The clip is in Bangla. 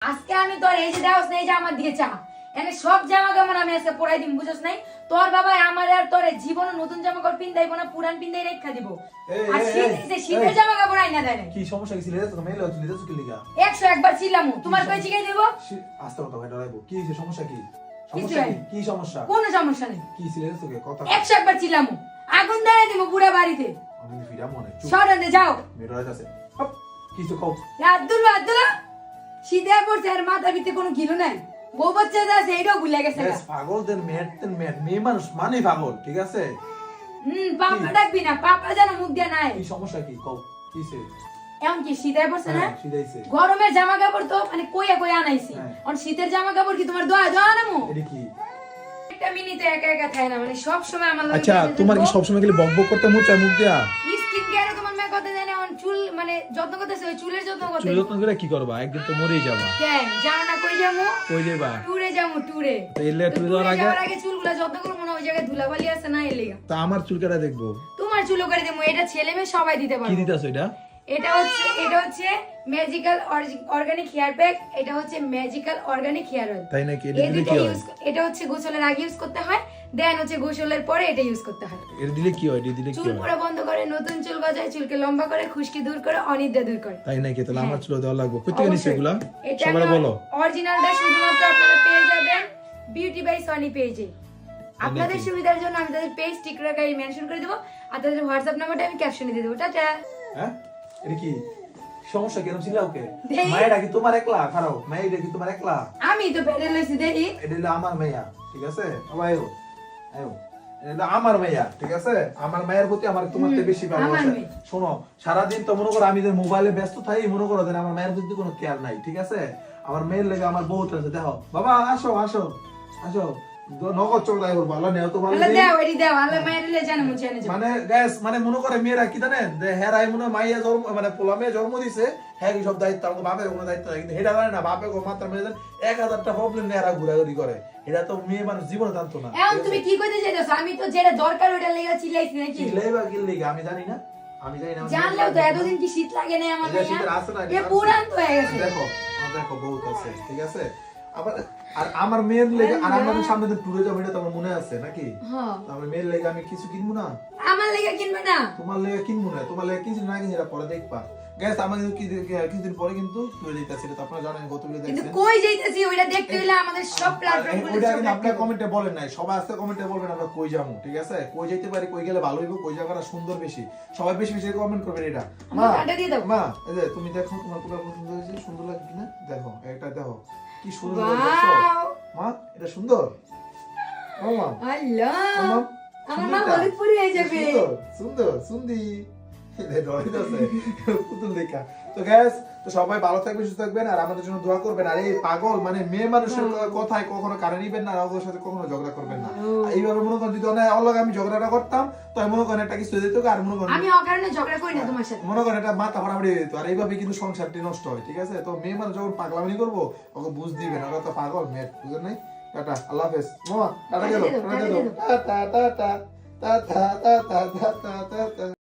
আজকে আমি তোর এই যে দেওস নাই যে আমার দিয়ে চা এনে সব জামা কাপড় আমি আজকে পরাই দিম বুঝছস নাই তোর বাবা আমার আর তোর জীবনে নতুন জামা কাপড় পিন্দাইবো না পুরান পিন্দাই রেখা দিব আর শীতের জামা কাপড় আইনা দেয় না কি সমস্যা কি ছিল তো মেলে হচ্ছে লিদা চুকি লিগা 101 বার ছিলামু তোমার কই জিগাই দেব আস্তে কথা ভাই ডরাইবো কি হইছে সমস্যা কি সমস্যা কি সমস্যা কোন সমস্যা নেই কি ছিল তোকে কথা 101 বার ছিলামু আগুন ধরে দিব পুরো বাড়িতে আমি ফিরা মনে চুপ সরাতে যাও মেয়ে ডরাই আছে হপ কিছু কও আব্দুল্লাহ শীতে পড়ছে আর মাথার ভিতরে কোনো গিলো নাই বউ বাচ্চা আছে এটাও ভুলে গেছে পাগলদের মেয়ে মানুষ মানে পাগল ঠিক আছে পাপা ডাকবি না পাপা যেন মুখ দিয়ে নাই কি সমস্যা কি কও কিছে এমন কি শীতে পড়ছে না শীতাইছে গরমের জামা কাপড় তো মানে কইয়া আনাইছি আর শীতের জামা কাপড় কি তোমার দোয়া নামু এটা কি একটা মিনিটে একা একা থাকে না মানে সব সময় আমার আচ্ছা তোমার কি সব সময় গেলে বকবক করতে মুখ দিয়া স্কিন কেয়ারে তোমার মেয়ে কথা জানে আমার চুল মানে যত্ন করতেছে ওই চুলের যত্ন করতে চুল যত্ন করে কি করবা একদিন তো মরেই যাবা কেন জানো না কই যামু কই যাবা টুরে তাইলে টুরে যাওয়ার আগে চুলগুলো যত্ন করব মনে ওই জায়গায় ধুলাবালি আছে না এলিগা তা আমার চুল কাটা দেখবো তোমার চুল করে দেবো এটা ছেলে মেয়ে সবাই দিতে পারবে কি দিতাছ এটা এটা হচ্ছে ম্যাজিক্যাল অর্গানিক হেয়ার প্যাক এটা হচ্ছে ম্যাজিক্যাল অর্গানিক হেয়ার অয়েল তাই নাকি এটা দিলে কি হয় এটা হচ্ছে গোসলের আগে ইউজ করতে হয় দেন হচ্ছে গোসলের পরে এটা ইউজ করতে হয় এটা দিলে কি হয় এটা দিলে কি চুল হয় পড়া বন্ধ করে নতুন চুল গজায় চুলকে লম্বা করে খুশকি দূর করে অনিদ্রা দূর করে তাই নাকি তাহলে আমার চুল দেওয়া লাগবে কই থেকে নিছে এগুলা এটা সবাই বলো অরিজিনালটা শুধুমাত্র আপনারা পেয়ে যাবেন বিউটি বাই সনি পেজে আপনাদের সুবিধার জন্য আমি তাদের পেজ টিকরাকাই মেনশন করে দেব আর তাদের হোয়াটসঅ্যাপ নাম্বারটা আমি ক্যাপশনে দিয়ে দেব টাটা হ্যাঁ এটা কি সমস্যা কেন ছিল ওকে মায়েরা কি তোমার একলা খারাপ মায়েরা কি তোমার একলা আমি তো পেরে লইছি দেখি এটা হলো আমার মাইয়া ঠিক আছে সবাই আয়ো আয়ো এটা আমার মাইয়া ঠিক আছে আমার মায়ের প্রতি আমার তোমার থেকে বেশি ভালোবাসা শোনো সারাদিন তো মনে করো আমি যে মোবাইলে ব্যস্ত থাকি মনে করো যে আমার মায়ের প্রতি কোনো কেয়ার নাই ঠিক আছে আমার মেয়ের লেগে আমার বহুত আছে দেখো বাবা আসো আসো আসো নগদ চোখ দাই করবো আল্লাহ নেও তো ভালো দাও এডি দাও আল্লাহ মায়ের লে জানা মুছে এনে মানে গ্যাস মানে মনে করে মেয়েরা কি জানেন যে হ্যাঁ রাই মনে মাইয়া জন্ম মানে পোলা মেয়ে জন্ম দিছে হ্যাঁ কি সব দায়িত্ব আমাকে বাপের কোনো দায়িত্ব নাই কিন্তু এটা জানে না বাপে গো মাত্র মেয়ে 1000টা প্রবলেম নিয়ে এরা ঘুরাঘুরি করে এটা তো মেয়ে মানুষ জীবনে জানতো না এখন তুমি কি কইতে চাইছো আমি তো যেটা দরকার ওটা লেগে চিল্লাইছি নাকি চিল্লাইবা কি লাগা আমি জানি না জানলেও তো এতদিন কি শীত লাগে না আমার এটা শীতের আসে না এ পুরান তো হয়ে গেছে দেখো দেখো বহুত আছে ঠিক আছে আবার আর আমার মেয়ের লেগে আর আমাদের সামনে তো টুরে যাবো এটা তো আমার মনে আছে নাকি হ্যাঁ আমার মেয়ের লেগে আমি কিছু কিনবো না আমার লেগে কিনবে না তোমার লেগে কিনবো না তোমার লেগে কিনছি না কিনছি এটা পরে দেখবা গ্যাস আমাদের কিছুদিন পরে কিন্তু টুরে যাইতাছে এটা তো আপনারা জানেন গত ভিডিও কিন্তু দেখছেন কই যাইতাছি ওইটা দেখতে হইলে আমাদের সব প্ল্যাটফর্ম গুলো ওইটা কিন্তু আপনারা কমেন্টে বলেন নাই সবাই আজকে কমেন্টে বলবেন আমরা কই যাবো ঠিক আছে কই যাইতে পারি কই গেলে ভালো হইব কই জায়গাটা সুন্দর বেশি সবাই বেশি বেশি কমেন্ট করবেন এটা মা কাটা দিয়ে দাও মা এই যে তুমি দেখো তোমার পুরো সুন্দর হয়েছে সুন্দর লাগে কিনা দেখো একটা দেখো কি সুন্দর দেখছো মা এটা সুন্দর ও মা আল্লাহ মা আমার মা হলুদ পরি হয়ে যাবে সুন্দর সুন্দি পুতুল দেখা তো গ্যাস তো সবাই ভালো থাকবেন সুস্থ থাকবেন আর আমাদের জন্য দোয়া করবেন আর এই পাগল মানে মেয়ে মানুষের কথায় কখনো কানে নিবেন না আর ওদের সাথে কখনো ঝগড়া করবেন না এইভাবে মনে করেন যদি অলগ আমি ঝগড়াটা করতাম তো মনে করেন একটা কিছু দিত আর মনে করেন আমি অকারণে ঝগড়া করি না তোমার সাথে মনে করেন এটা মাথা ফাড়াফাড়ি দিত আর এইভাবে কিন্তু সংসারটি নষ্ট হয় ঠিক আছে তো মেয়ে মানুষ যখন পাগলামি করবো ওকে বুঝ দিবেন ওরা তো পাগল মেয়ে বুঝেন নাই টাটা আল্লাহ হাফেজ মামা টাটা গেল টাটা গেল tata tata tata tata tata tata